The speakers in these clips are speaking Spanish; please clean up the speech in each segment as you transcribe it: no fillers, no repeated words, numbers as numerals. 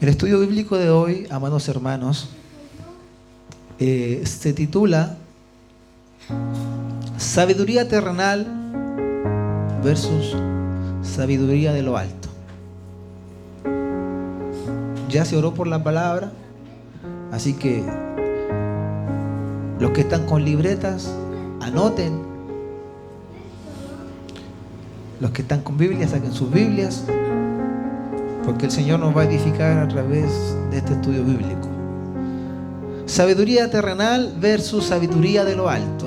El estudio bíblico de hoy, amados hermanos, se titula Sabiduría terrenal versus sabiduría de lo alto. Ya se oró por la palabra, así que los que están con libretas, anoten. Los que están con Biblias, saquen sus Biblias, porque el Señor nos va a edificar a través de este estudio bíblico. Sabiduría terrenal versus sabiduría de lo alto.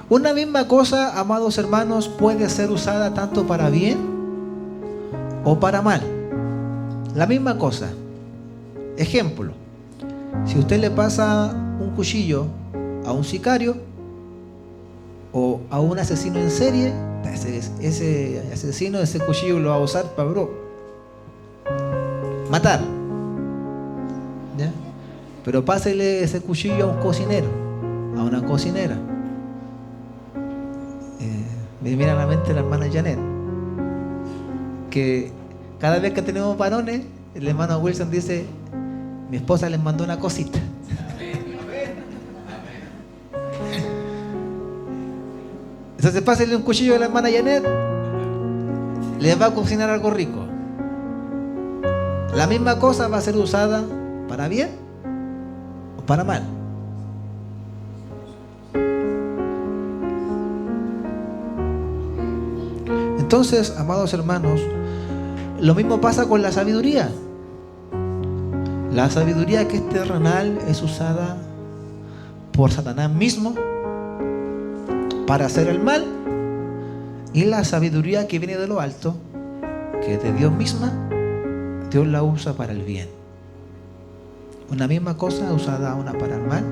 Una misma cosa, amados hermanos, puede ser usada tanto para bien o para mal. La misma cosa. Ejemplo, si usted le pasa un cuchillo a un sicario o a un asesino en serie, ese asesino, ese cuchillo lo va a usar para matar, ¿ya? Pero pásele ese cuchillo a un cocinero, a una cocinera. Me viene a la mente la hermana Janet, que cada vez que tenemos varones, el hermano Wilson dice: mi esposa les mandó una cosita. Entonces pásale un cuchillo a la hermana Janet, les va a cocinar algo rico. La misma cosa va a ser usada para bien o para mal. Entonces, amados hermanos, lo mismo pasa con la sabiduría. La sabiduría que es terrenal es usada por Satanás mismo para hacer el mal, y la sabiduría que viene de lo alto, que es de Dios misma, Dios la usa para el bien. Una misma cosa usada, una para el mal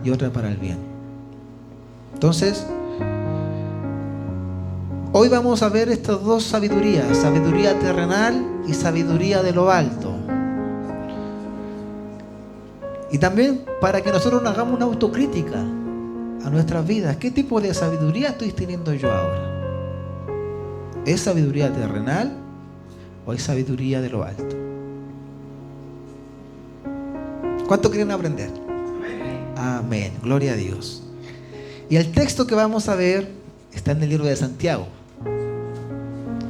y otra para el bien. Entonces, hoy vamos a ver estas dos sabidurías: sabiduría terrenal y sabiduría de lo alto. Y también para que nosotros nos hagamos una autocrítica a nuestras vidas. ¿Qué tipo de sabiduría estoy teniendo yo ahora? ¿Es sabiduría terrenal o es sabiduría de lo alto? ¿Cuánto quieren aprender? Amén. Gloria a Dios. Y el texto que vamos a ver está en el libro de Santiago.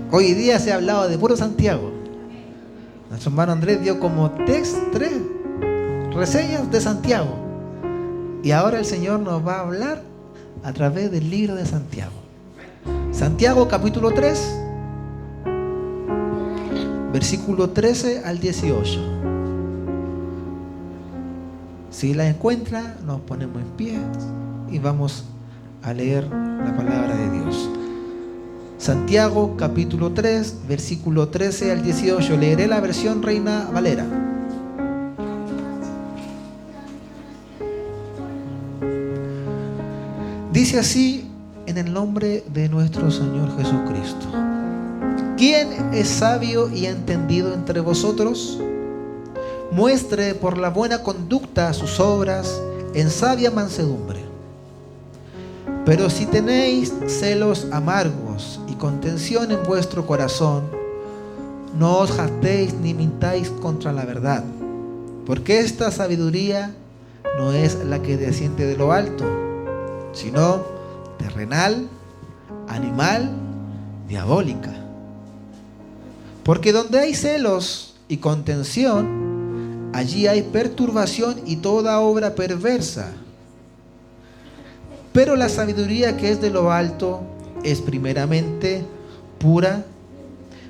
Hoy día se ha hablado de puro Santiago. Nuestro hermano Andrés dio como tres reseñas de Santiago. Y ahora el Señor nos va a hablar a través del libro de Santiago. Santiago capítulo 3, versículo 13 al 18. Si la encuentra, nos ponemos en pie y vamos a leer la palabra de Dios. Santiago capítulo 3, versículo 13 al 18. Leeré la versión Reina Valera. Dice así, en el nombre de nuestro Señor Jesucristo: ¿quién es sabio y entendido entre vosotros? Muestre por la buena conducta sus obras en sabia mansedumbre. Pero si tenéis celos amargos y contención en vuestro corazón, no os jactéis ni mintáis contra la verdad, porque esta sabiduría no es la que desciende de lo alto, sino terrenal, animal, diabólica. Porque donde hay celos y contención, allí hay perturbación y toda obra perversa. Pero la sabiduría que es de lo alto es primeramente pura,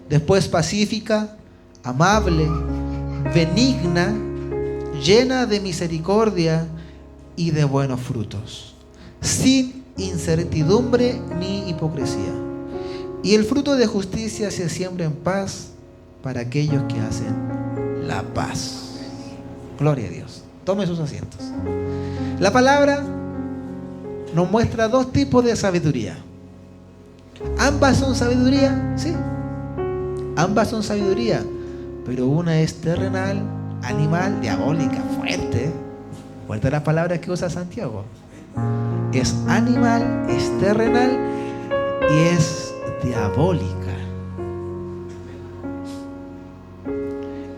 después pacífica, amable, benigna, llena de misericordia y de buenos frutos, sin incertidumbre ni hipocresía. Y el fruto de justicia se siembra en paz para aquellos que hacen la paz. Gloria a Dios. Tome sus asientos. La palabra nos muestra dos tipos de sabiduría. Ambas son sabiduría, sí. Ambas son sabiduría, pero una es terrenal, animal, diabólica, fuerte. Fuerte las palabras que usa Santiago. Es animal, es terrenal y es diabólica.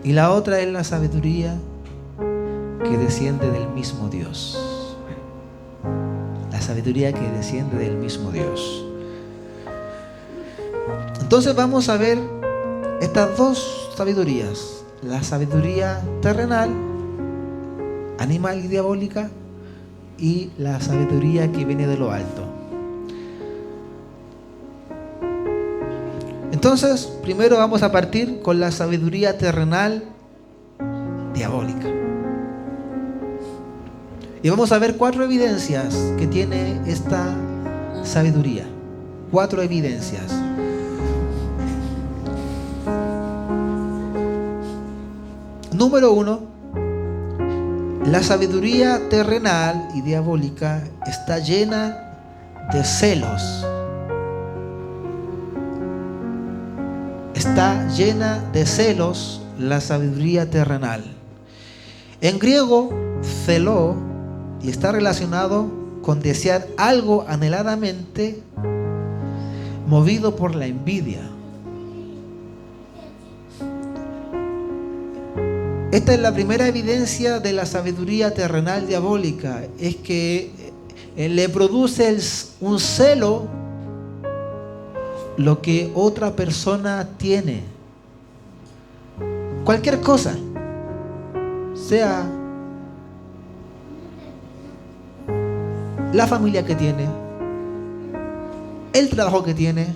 Y la otra es la sabiduría que desciende del mismo Dios. La sabiduría que desciende del mismo Dios. Entonces vamos a ver estas dos sabidurías. La sabiduría terrenal, animal y diabólica, y la sabiduría que viene de lo alto. Entonces, primero vamos a partir con la sabiduría terrenal diabólica. Y vamos a ver 4 evidencias que tiene esta sabiduría. 4 evidencias. Número 1. La sabiduría terrenal y diabólica está llena de celos. Está llena de celos la sabiduría terrenal. En griego, celó, y está relacionado con desear algo anheladamente, movido por la envidia. Esta es la primera evidencia de la sabiduría terrenal diabólica, es que le produce un celo lo que otra persona tiene. Cualquier cosa, sea la familia que tiene, el trabajo que tiene,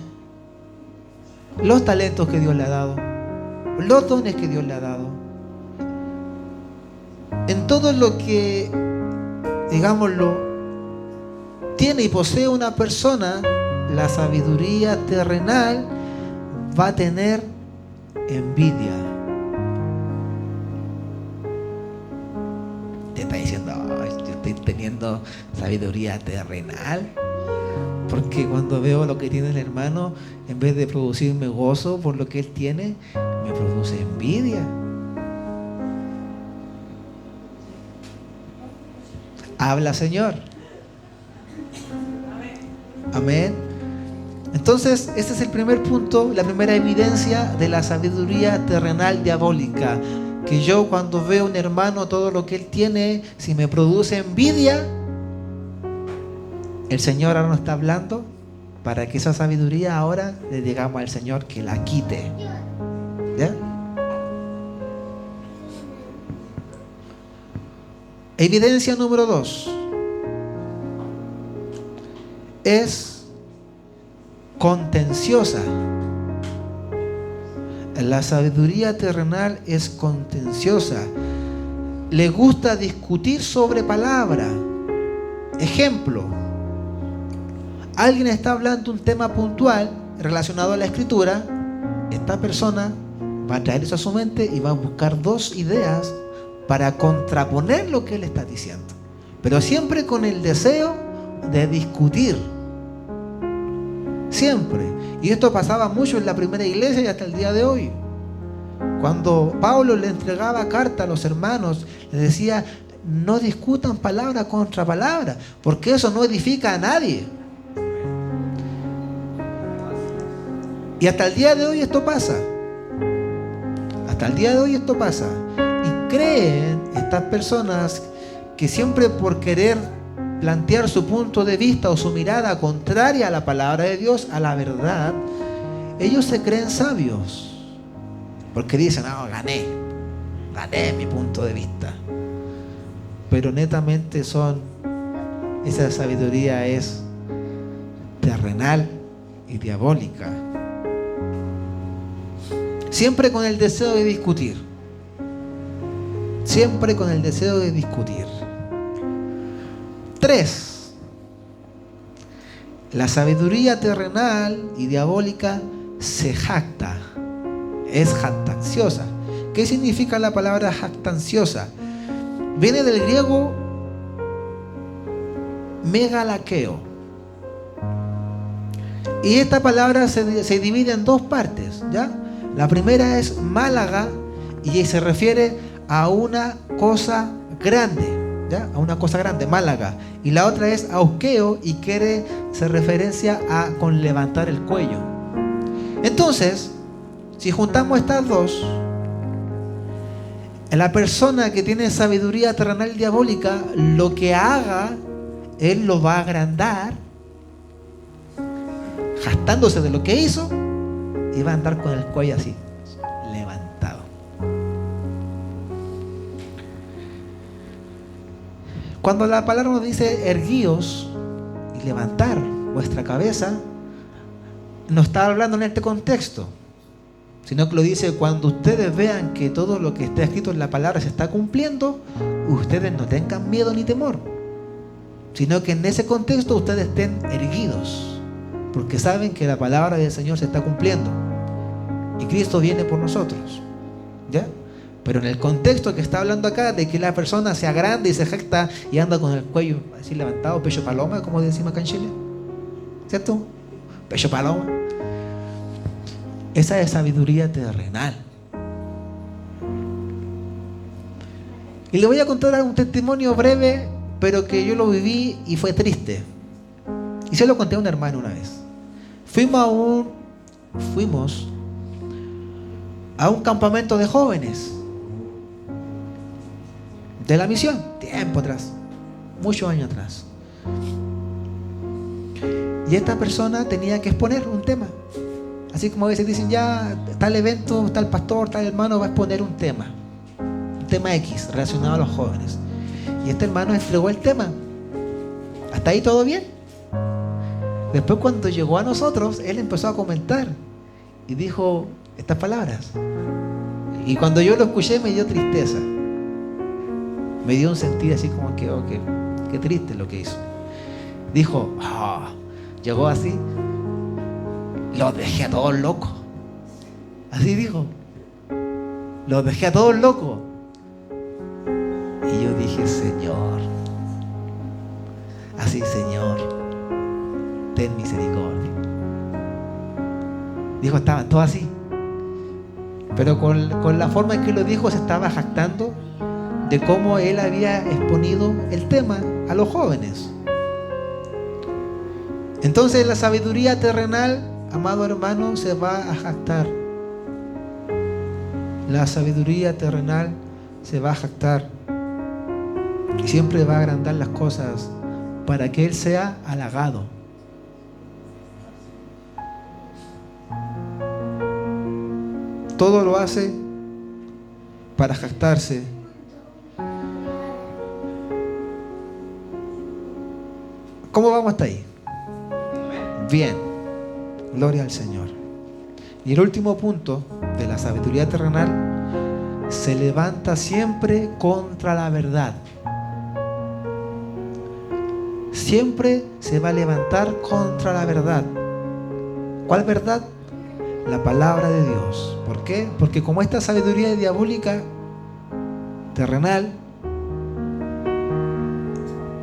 los talentos que Dios le ha dado, los dones que Dios le ha dado. En todo lo que, digámoslo, tiene y posee una persona, la sabiduría terrenal va a tener envidia. Te está diciendo, yo estoy teniendo sabiduría terrenal, porque cuando veo lo que tiene el hermano, en vez de producirme gozo por lo que él tiene, me produce envidia. Habla, Señor. Amén. Entonces, este es el primer punto, la primera evidencia de la sabiduría terrenal diabólica. Que yo, cuando veo a un hermano, todo lo que él tiene, si me produce envidia, el Señor ahora nos está hablando para que esa sabiduría ahora le digamos al Señor que la quite. ¿Ya? Evidencia número 2 es contenciosa. La sabiduría terrenal es contenciosa. Le gusta discutir sobre palabra. Ejemplo: alguien está hablando un tema puntual relacionado a la escritura. Esta persona va a traer eso a su mente y va a buscar 2 ideas para contraponer lo que él está diciendo, pero siempre con el deseo de discutir. Siempre. Y esto pasaba mucho en la primera iglesia y hasta el día de hoy. Cuando Pablo le entregaba carta a los hermanos, le decía: no discutan palabra contra palabra, porque eso no edifica a nadie. Y hasta el día de hoy esto pasa. Hasta el día de hoy esto pasa. Y creen estas personas que siempre por querer plantear su punto de vista o su mirada contraria a la palabra de Dios, a la verdad, ellos se creen sabios. Porque dicen: no, gané mi punto de vista. Pero netamente esa sabiduría es terrenal y diabólica. Siempre con el deseo de discutir. Siempre con el deseo de discutir. 3. La sabiduría terrenal y diabólica se jacta. Es jactanciosa. ¿Qué significa la palabra jactanciosa? Viene del griego megalakeo. Y esta palabra se divide en 2 partes, ¿ya? La primera es Málaga y se refiere a una cosa grande, ¿ya? A una cosa grande, Málaga. Y la otra es auskeo y se referencia a con levantar el cuello. Entonces, si juntamos estas 2, La persona que tiene sabiduría terrenal diabólica, lo que haga, él lo va a agrandar, jactándose de lo que hizo, y va a andar con el cuello así, levantado. Cuando la palabra nos dice erguíos y levantar vuestra cabeza, no está hablando en este contexto, sino que lo dice cuando ustedes vean que todo lo que está escrito en la palabra se está cumpliendo, ustedes no tengan miedo ni temor, sino que en ese contexto ustedes estén erguidos, porque saben que la palabra del Señor se está cumpliendo y Cristo viene por nosotros, ¿ya? Pero en el contexto que está hablando acá, de que la persona se agranda y se jacta y anda con el cuello así levantado, pecho paloma, como decimos acá en Chile, ¿cierto? Pecho paloma. Esa es sabiduría terrenal. Y le voy a contar un testimonio breve, pero que yo lo viví y fue triste. Y se lo conté a un hermano una vez. Fuimos a un campamento de jóvenes de la misión, tiempo atrás, muchos años atrás. Y esta persona tenía que exponer un tema. Así como a veces dicen, ya tal evento, tal pastor, tal hermano va a exponer un tema X relacionado a los jóvenes. Y este hermano entregó el tema. Hasta ahí todo bien. Después, cuando llegó a nosotros, él empezó a comentar y dijo estas palabras. Y cuando yo lo escuché me dio tristeza. Me dio un sentir así como que, oh, qué triste lo que hizo. Dijo, llegó así, los dejé a todos locos. Así dijo, los dejé a todos locos. Y yo dije, Señor, así, Señor, ten misericordia. Dijo, estaban todos así. Pero con la forma en que lo dijo, se estaba jactando de cómo él había exponido el tema a los jóvenes. Entonces la sabiduría terrenal, amado hermano, se va a jactar. La sabiduría terrenal se va a jactar y siempre va a agrandar las cosas para que él sea halagado. Todo lo hace para jactarse. ¿Cómo vamos hasta ahí? Bien, gloria al Señor. Y el último punto de la sabiduría terrenal: se levanta siempre contra la verdad. Siempre se va a levantar contra la verdad. ¿Cuál verdad? La palabra de Dios. ¿Por qué? Porque como esta sabiduría diabólica terrenal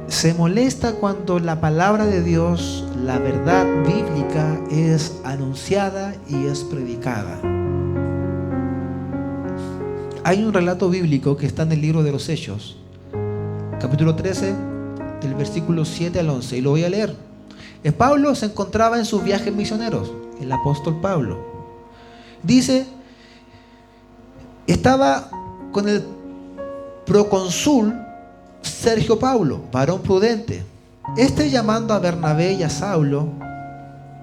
se molesta cuando la palabra de Dios, la verdad bíblica, es anunciada y es predicada. Hay un relato bíblico que está en el libro de los Hechos, capítulo 13, del versículo 7 al 11, y lo voy a leer. Pablo se encontraba en sus viajes misioneros, el apóstol Pablo. Dice, estaba con el procónsul Sergio Paulo, varón prudente. Este, llamando a Bernabé y a Saulo,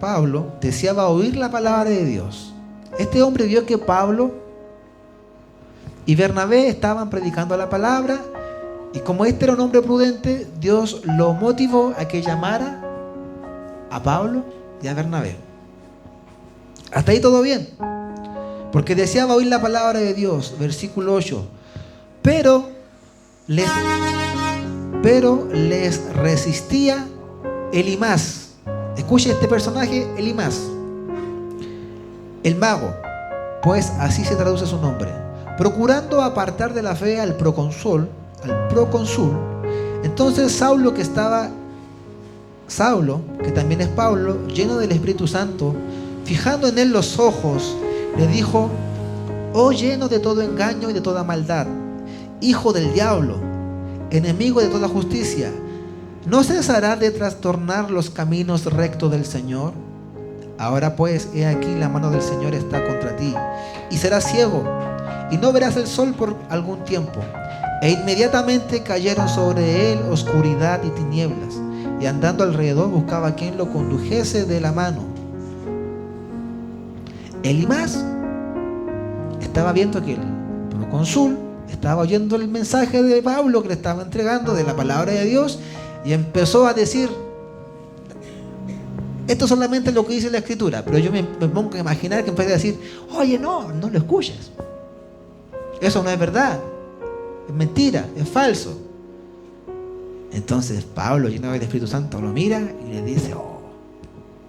Pablo deseaba oír la palabra de Dios. Este hombre vio que Pablo y Bernabé estaban predicando la palabra, y como este era un hombre prudente, Dios lo motivó a que llamara a Pablo y a Bernabé. Hasta ahí todo bien, porque deseaba oír la palabra de Dios. Versículo 8. Pero les resistía Elimas. Escuche este personaje, Elimas, el mago, pues así se traduce su nombre, procurando apartar de la fe al procónsul. Entonces Saulo, que también es Pablo, lleno del Espíritu Santo, fijando en él los ojos, le dijo: oh, lleno de todo engaño y de toda maldad, hijo del diablo, enemigo de toda justicia, ¿no cesará de trastornar los caminos rectos del Señor? Ahora pues, he aquí, la mano del Señor está contra ti, y serás ciego, y no verás el sol por algún tiempo. E inmediatamente cayeron sobre él oscuridad y tinieblas, y andando alrededor buscaba a quien lo condujese de la mano. Elímas estaba viendo que el procónsul estaba oyendo el mensaje de Pablo que le estaba entregando de la palabra de Dios, y empezó a decir: esto solamente es lo que dice la escritura. Pero yo me pongo a imaginar que empecé a decir: oye, no lo escuches, eso no es verdad, es mentira, es falso. Entonces Pablo, lleno del Espíritu Santo, lo mira y le dice: oh,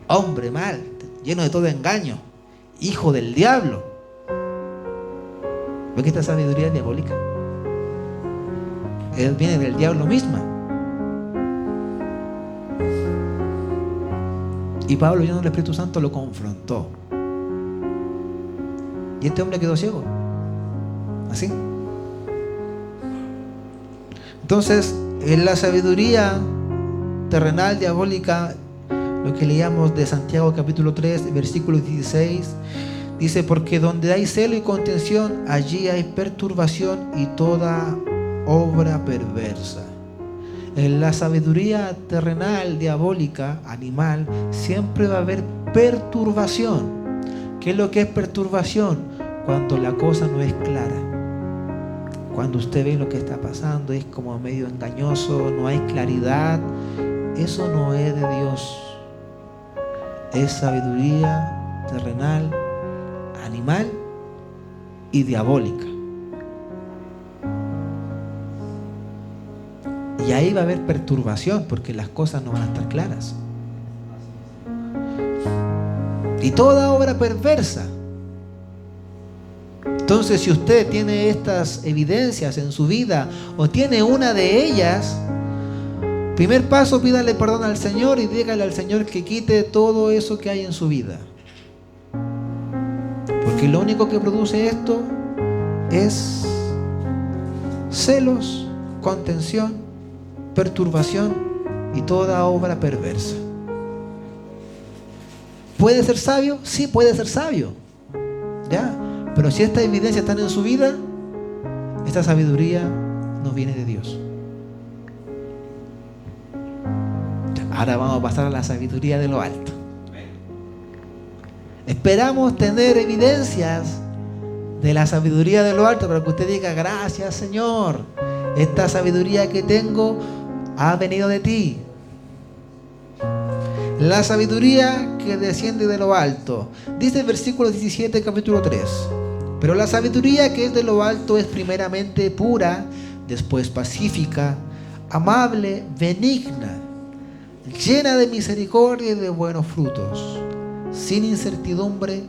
hombre mal, lleno de todo engaño, hijo del diablo. ¿Ves que esta sabiduría diabólica? Él viene del diablo misma. Y Pablo, lleno del Espíritu Santo, lo confrontó. Y este hombre quedó ciego. Así. Entonces, en la sabiduría terrenal diabólica, lo que leíamos de Santiago capítulo 3, versículo 16, dice: porque donde hay celo y contención, allí hay perturbación y toda obra perversa. En la sabiduría terrenal, diabólica, animal, siempre va a haber perturbación. ¿Qué es lo que es perturbación? Cuando la cosa no es clara. Cuando usted ve lo que está pasando, es como medio engañoso, no hay claridad. Eso no es de Dios. Es sabiduría terrenal, animal y diabólica. Y ahí va a haber perturbación, porque las cosas no van a estar claras. Y toda obra perversa. Entonces, si usted tiene estas evidencias en su vida, o tiene una de ellas, primer paso, pídale perdón al Señor y dígale al Señor que quite todo eso que hay en su vida. Porque lo único que produce esto es celos, contención, perturbación y toda obra perversa. ¿Puede ser sabio? Sí, puede ser sabio. ¿Ya? Pero si estas evidencias están en su vida, esta sabiduría no viene de Dios. Ahora vamos a pasar a la sabiduría de lo alto. Esperamos tener evidencias de la sabiduría de lo alto para que usted diga: gracias, Señor, esta sabiduría que tengo ha venido de ti. La sabiduría que desciende de lo alto. Dice el versículo 17, capítulo 3. Pero la sabiduría que es de lo alto es primeramente pura, después pacífica, amable, benigna, llena de misericordia y de buenos frutos, sin incertidumbre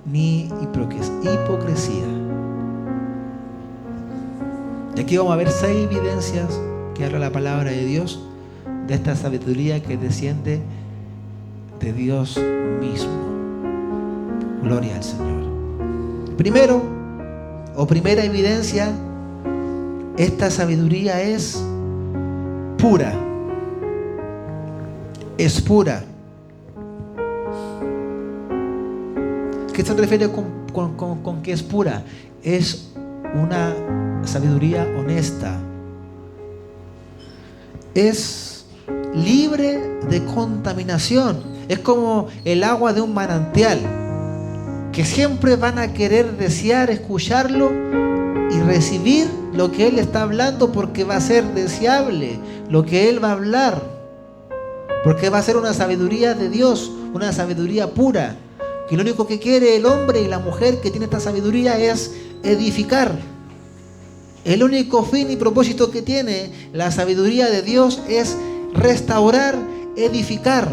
ni hipocresía. Y aquí vamos a ver 6 evidencias que habla la palabra de Dios de esta sabiduría que desciende de Dios mismo. Gloria al Señor. Primero, o primera evidencia, esta sabiduría es pura. Es pura. ¿Qué se refiere con que es pura? Es una sabiduría honesta. Es libre de contaminación. Es como el agua de un manantial, que siempre van a querer desear escucharlo y recibir lo que Él está hablando, porque va a ser deseable lo que Él va a hablar, porque va a ser una sabiduría de Dios, una sabiduría pura, que lo único que quiere el hombre y la mujer que tiene esta sabiduría es edificar. El único fin y propósito que tiene la sabiduría de Dios es restaurar, edificar.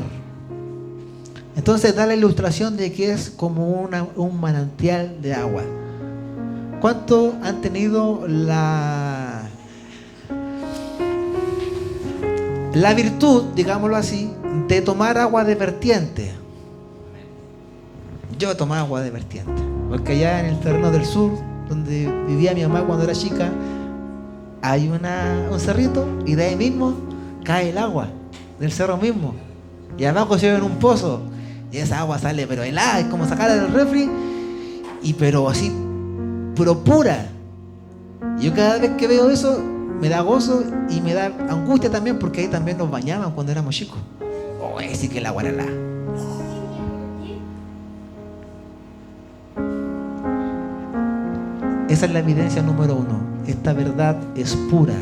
Entonces da la ilustración de que es como un manantial de agua. ¿Cuántos han tenido la virtud, digámoslo así, de tomar agua de vertiente? Yo tomo agua de vertiente, porque allá en el terreno del sur, donde vivía mi mamá cuando era chica, hay un cerrito, y de ahí mismo cae el agua del cerro mismo, y abajo se ve en un pozo, y esa agua sale pero helada, es como sacarla del refri, y pero así pero pura. Y yo cada vez que veo eso me da gozo y me da angustia también, porque ahí también nos bañaban cuando éramos chicos. Oh, sí que la guarala. Esa es la evidencia número 1. Esta verdad es pura.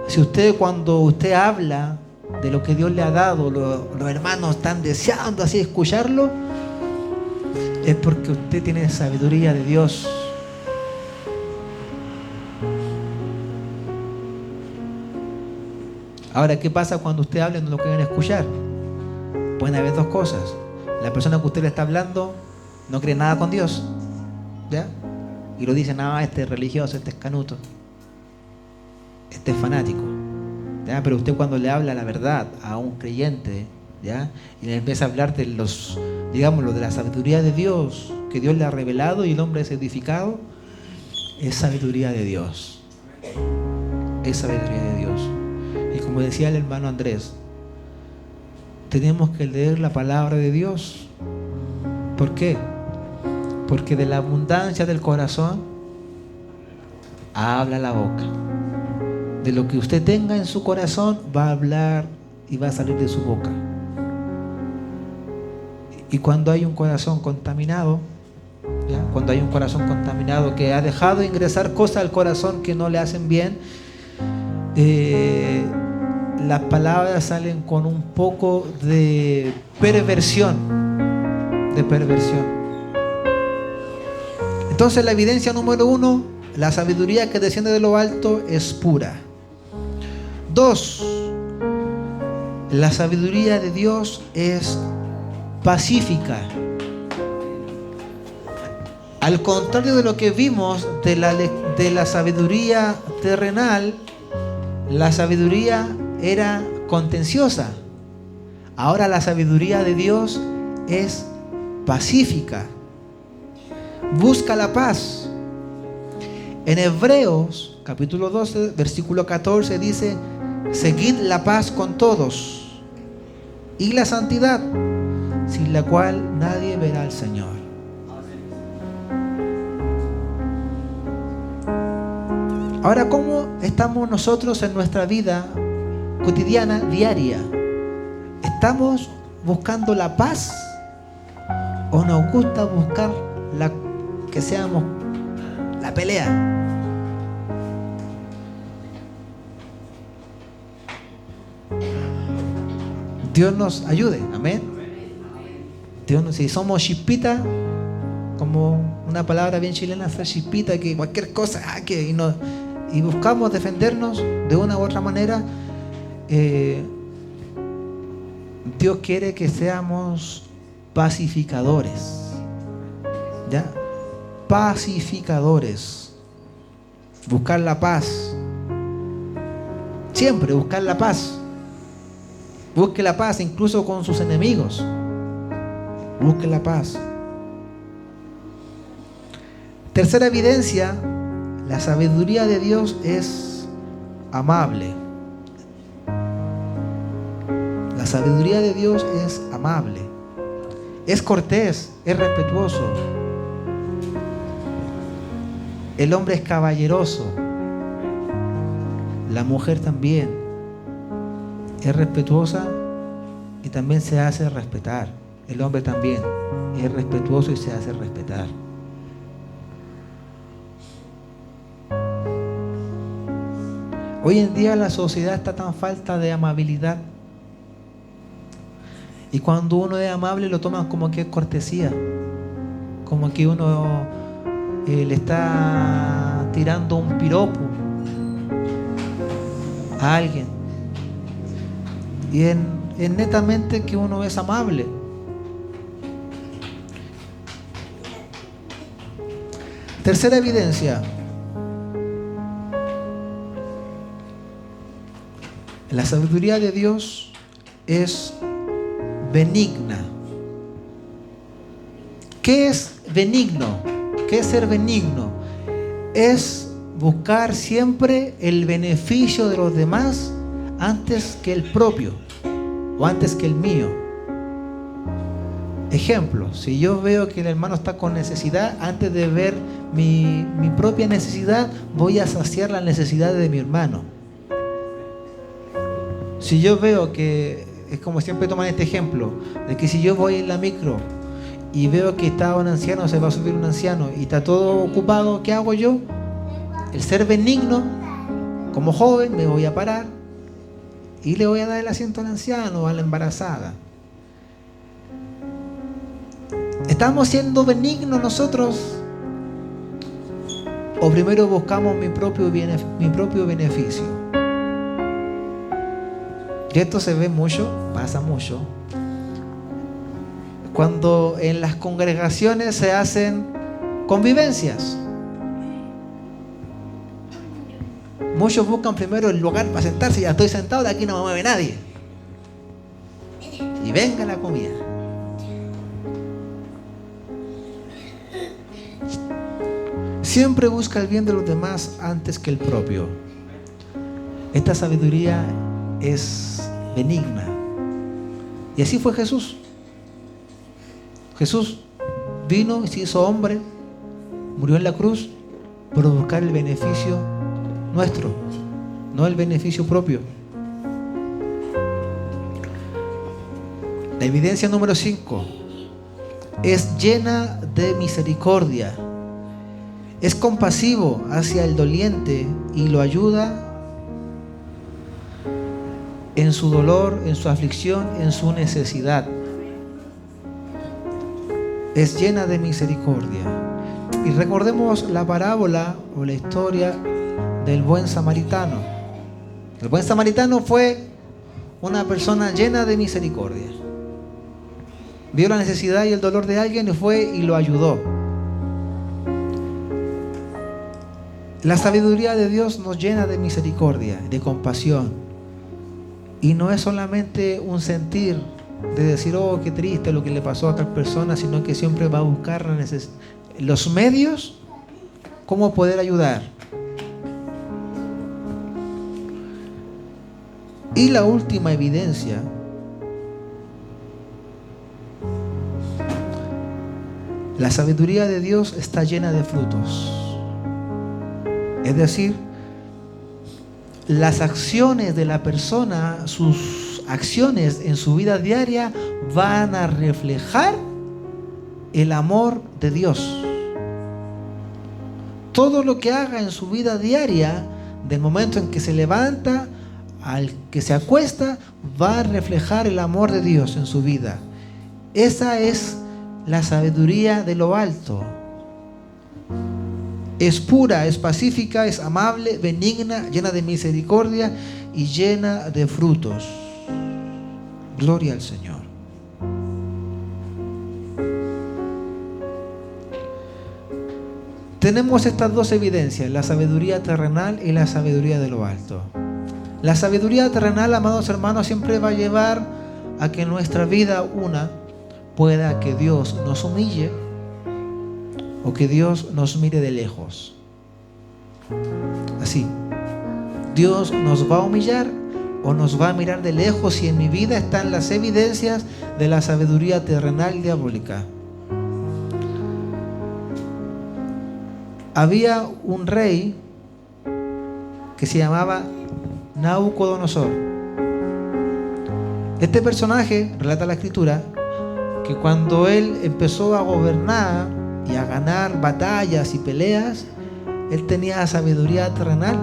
Si usted, cuando usted habla de lo que Dios le ha dado, los hermanos están deseando así escucharlo, es porque usted tiene sabiduría de Dios. Ahora, ¿qué pasa cuando usted habla y no lo quieren escuchar? Pueden haber dos cosas. La persona que usted le está hablando no cree nada con Dios, ¿ya? Y lo dice, no, este es religioso, este es canuto, este es fanático, ¿ya? Pero usted, cuando le habla la verdad a un creyente, ¿ya? Y le empieza a hablar de los, digámoslo, de la sabiduría de Dios que Dios le ha revelado y el hombre es edificado, es sabiduría de Dios. Es sabiduría de Dios. Y como decía el hermano Andrés, tenemos que leer la palabra de Dios. ¿Por qué? Porque de la abundancia del corazón habla la boca. De lo que usted tenga en su corazón va a hablar y va a salir de su boca. Y cuando hay un corazón contaminado, ¿ya? Cuando hay un corazón contaminado que ha dejado ingresar cosas al corazón que no le hacen bien, las palabras salen con un poco de perversión. Entonces, la evidencia número 1, la sabiduría que desciende de lo alto es pura. 2, la sabiduría de Dios es pacífica. Al contrario de lo que vimos de la sabiduría terrenal, la sabiduría era contenciosa. Ahora la sabiduría de Dios es pacífica. Busca la paz. En Hebreos capítulo 12 versículo 14 dice: seguid la paz con todos y la santidad, sin la cual nadie verá al Señor. Ahora, ¿cómo estamos nosotros en nuestra vida cotidiana, diaria? ¿Estamos buscando la paz o nos gusta buscar que seamos la pelea? Dios nos ayude, amén. Si somos chispitas, como una palabra bien chilena, ser chispita, que cualquier cosa, y buscamos defendernos de una u otra manera, Dios quiere que seamos pacificadores, ¿ya? Pacificadores. Buscar la paz. Siempre buscar la paz. Busque la paz incluso con sus enemigos. Busque la paz. Tercera evidencia, la sabiduría de Dios es amable. La sabiduría de Dios es amable. Es cortés, es respetuoso. El hombre es caballeroso. La mujer también es respetuosa y también se hace respetar. El hombre también es respetuoso y se hace respetar. Hoy en día la sociedad está tan falta de amabilidad. Y cuando uno es amable lo toman como que es cortesía. Como que uno le está tirando un piropo a alguien. Y es netamente que uno es amable. Tercera evidencia. La sabiduría de Dios es benigna. ¿Qué es benigno? ¿Qué es ser benigno? Es buscar siempre el beneficio de los demás antes que el propio o antes que el mío. Ejemplo, si yo veo que el hermano está con necesidad, antes de ver mi propia necesidad, voy a saciar la necesidad de mi hermano. Si yo veo que, es como siempre toman este ejemplo, de que si yo voy en la micro y veo que está un anciano, se va a subir un anciano y está todo ocupado, ¿qué hago yo? El ser benigno, como joven, me voy a parar y le voy a dar el asiento al anciano o a la embarazada. ¿Estamos siendo benignos nosotros? ¿O primero buscamos mi propio beneficio? Y esto se ve mucho, pasa mucho, cuando en las congregaciones se hacen convivencias. Muchos buscan primero el lugar para sentarse. Ya estoy sentado, de aquí no me mueve nadie. Y venga la comida. Siempre busca el bien de los demás antes que el propio. Esta sabiduría es benigna. Y así fue Jesús. Jesús vino y se hizo hombre, murió en la cruz por buscar el beneficio nuestro, no el beneficio propio. La evidencia número 5 es llena de misericordia. Es compasivo hacia el doliente y lo ayuda en su dolor, en su aflicción, en su necesidad. Es llena de misericordia. Y recordemos la parábola o la historia del buen samaritano. El buen samaritano fue una persona llena de misericordia. Vio la necesidad y el dolor de alguien y fue y lo ayudó. La sabiduría de Dios nos llena de misericordia, de compasión. Y no es solamente un sentir de decir, oh, qué triste lo que le pasó a tal persona, sino que siempre va a buscar los medios, cómo poder ayudar. Y la última evidencia la sabiduría de Dios está llena de frutos. Es decir, las acciones de la persona, sus acciones en su vida diaria van a reflejar el amor de Dios. Todo lo que haga en su vida diaria, del momento en que se levanta al que se acuesta, va a reflejar el amor de Dios en su vida. Esa es la sabiduría de lo alto. Es pura, es pacífica, es amable, benigna, llena de misericordia y llena de frutos. Gloria al Señor. Tenemos estas dos evidencias, la sabiduría terrenal y la sabiduría de lo alto. La sabiduría terrenal, amados hermanos, siempre va a llevar a que nuestra vida pueda que Dios nos humille o que Dios nos mire de lejos. Así, Dios nos va a humillar o nos va a mirar de lejos si en mi vida están las evidencias de la sabiduría terrenal y diabólica. Había un rey que se llamaba Nabucodonosor. Este personaje, relata la escritura, que cuando él empezó a gobernar y a ganar batallas y peleas, él tenía sabiduría terrenal,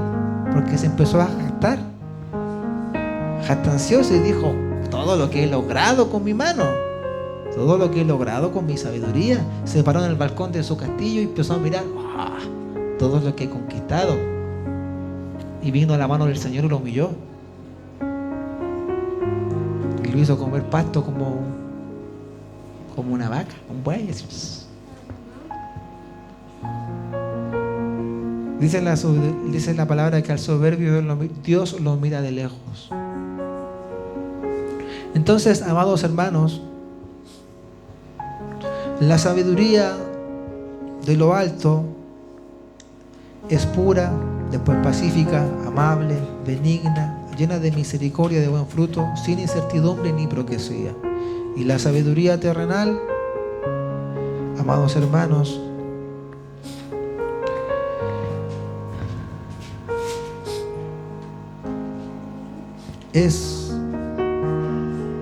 porque se empezó a jactar, jactancioso, y dijo: todo lo que he logrado con mi mano, todo lo que he logrado con mi sabiduría. Se paró en el balcón de su castillo y empezó a mirar, todo lo que he conquistado. Y vino a la mano del Señor y lo humilló y lo hizo comer pasto como una vaca, un buey. Dice la palabra que al soberbio Dios lo mira de lejos. Entonces, amados hermanos, la sabiduría de lo alto es pura, después pacífica, amable, benigna, llena de misericordia, de buen fruto, sin incertidumbre ni hipocresía. Y la sabiduría terrenal amados hermanos,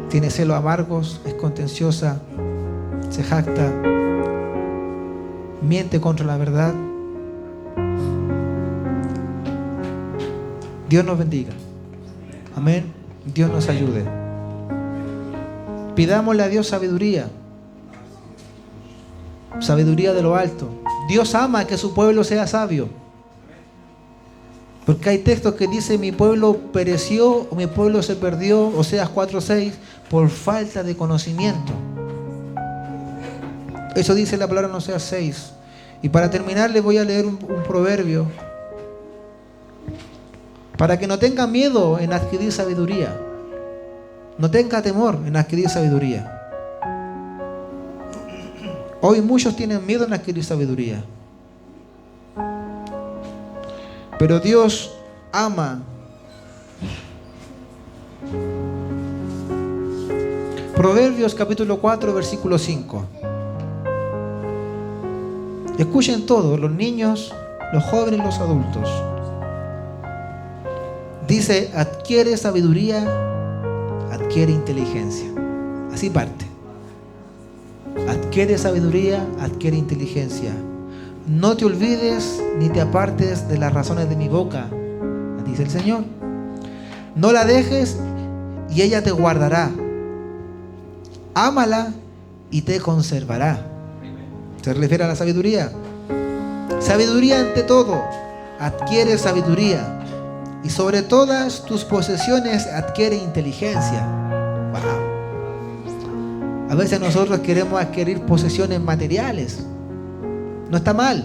tiene celos amargos, es contenciosa, se jacta, miente contra la verdad. Dios nos bendiga. Amén. Dios nos ayude. Pidámosle a Dios sabiduría. Sabiduría de lo alto. Dios ama que su pueblo sea sabio. Porque hay textos que dicen: mi pueblo pereció, o mi pueblo se perdió, Oseas 4:6, por falta de conocimiento. Eso dice la palabra en Oseas 6. Y para terminar les voy a leer un proverbio, para que no tenga miedo en adquirir sabiduría. No tenga temor en adquirir sabiduría. Hoy muchos tienen miedo en adquirir sabiduría. Pero Dios ama. Proverbios capítulo 4, versículo 5. Escuchen todos, los niños, los jóvenes, los adultos. Dice: adquiere sabiduría, adquiere inteligencia. Así parte. Adquiere sabiduría, adquiere inteligencia. No te olvides ni te apartes de las razones de mi boca, dice el Señor. No la dejes y ella te guardará. Ámala y te conservará. Se refiere a la sabiduría. Sabiduría ante todo. Adquiere sabiduría. Y sobre todas tus posesiones adquiere inteligencia. Wow. A veces nosotros queremos adquirir posesiones materiales. No está mal,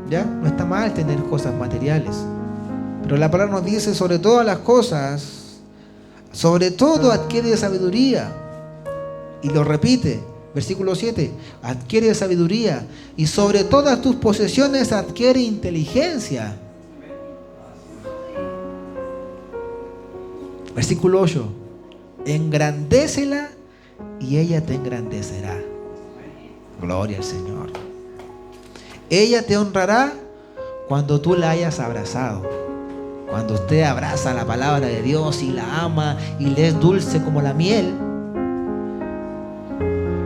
¿ya? No está mal tener cosas materiales. Pero la palabra nos dice: sobre todas las cosas, sobre todo adquiere sabiduría. Y lo repite, versículo 7, adquiere sabiduría. Y sobre todas tus posesiones adquiere inteligencia. Versículo 8, engrandécela y ella te engrandecerá. Gloria al Señor. Ella te honrará cuando tú la hayas abrazado. Cuando usted abraza la palabra de Dios y la ama y le es dulce como la miel,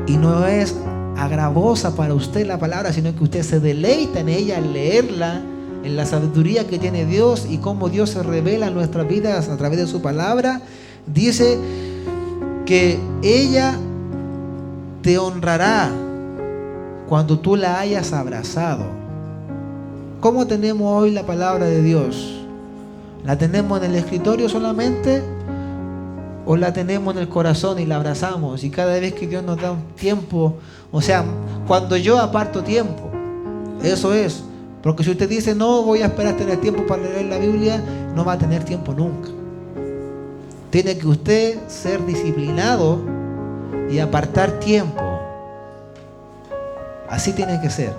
y no es agravosa para usted la palabra, sino que usted se deleita en ella al leerla, en la sabiduría que tiene Dios y cómo Dios se revela en nuestras vidas a través de su palabra. Dice que ella te honrará cuando tú la hayas abrazado. ¿Cómo tenemos hoy la palabra de Dios? ¿La tenemos en el escritorio solamente? ¿O la tenemos en el corazón y la abrazamos? Y cada vez que Dios nos da un tiempo, o sea, cuando yo aparto tiempo, eso es. Porque si usted dice: no voy a esperar a tener tiempo para leer la Biblia, no va a tener tiempo nunca. Tiene que usted ser disciplinado y apartar tiempo. Así tiene que ser.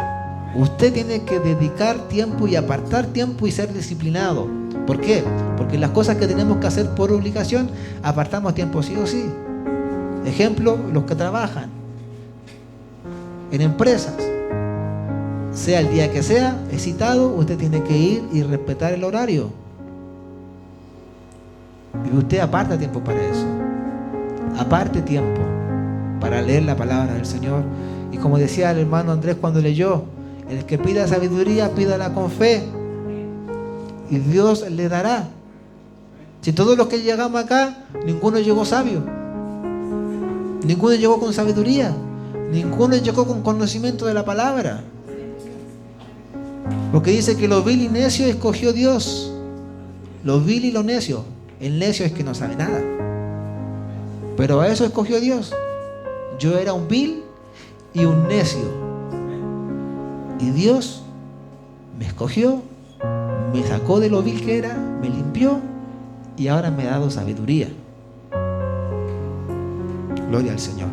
Usted tiene que dedicar tiempo y apartar tiempo y ser disciplinado. ¿Por qué? Porque las cosas que tenemos que hacer por obligación, apartamos tiempo sí o sí. Ejemplo, los que trabajan en empresas. Sea el día que sea, es citado, usted tiene que ir y respetar el horario. Y usted aparta tiempo para eso. Aparte tiempo para leer la palabra del Señor. Y como decía el hermano Andrés cuando leyó: el que pida sabiduría, pídala con fe, y Dios le dará. Si todos los que llegamos acá, ninguno llegó sabio, ninguno llegó con sabiduría, ninguno llegó con conocimiento de la palabra. Porque dice que lo vil y necio escogió Dios. Lo vil y lo necio. El necio es que no sabe nada, pero a eso escogió Dios. Yo era un vil y un necio, y Dios me escogió, me sacó de lo vil que era, me limpió y ahora me ha dado sabiduría. Gloria al Señor.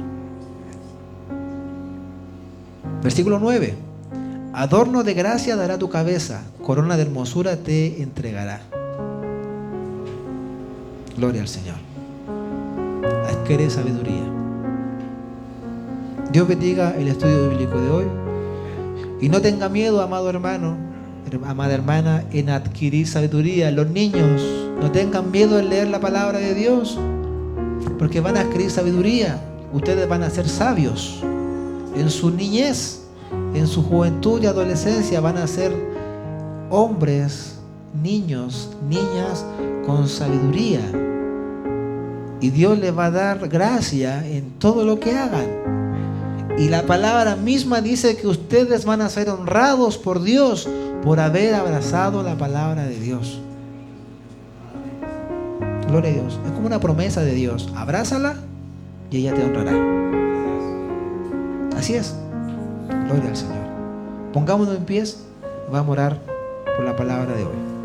Versículo 9. Adorno de gracia dará tu cabeza, corona de hermosura te entregará. Gloria al Señor. Adquiere sabiduría. Dios bendiga el estudio bíblico de hoy. Y no tenga miedo, amado hermano, amada hermana, en adquirir sabiduría. Los niños, no tengan miedo en leer la palabra de Dios, porque van a adquirir sabiduría. Ustedes van a ser sabios. En su niñez, en su juventud y adolescencia, van a ser hombres, niños, niñas con sabiduría. Y Dios les va a dar gracia en todo lo que hagan. Y la palabra misma dice que ustedes van a ser honrados por Dios por haber abrazado la palabra de Dios. Gloria a Dios. Es como una promesa de Dios. Abrázala y ella te honrará. Así es. Gloria al Señor. Pongámonos en pies. Vamos a orar por la palabra de hoy.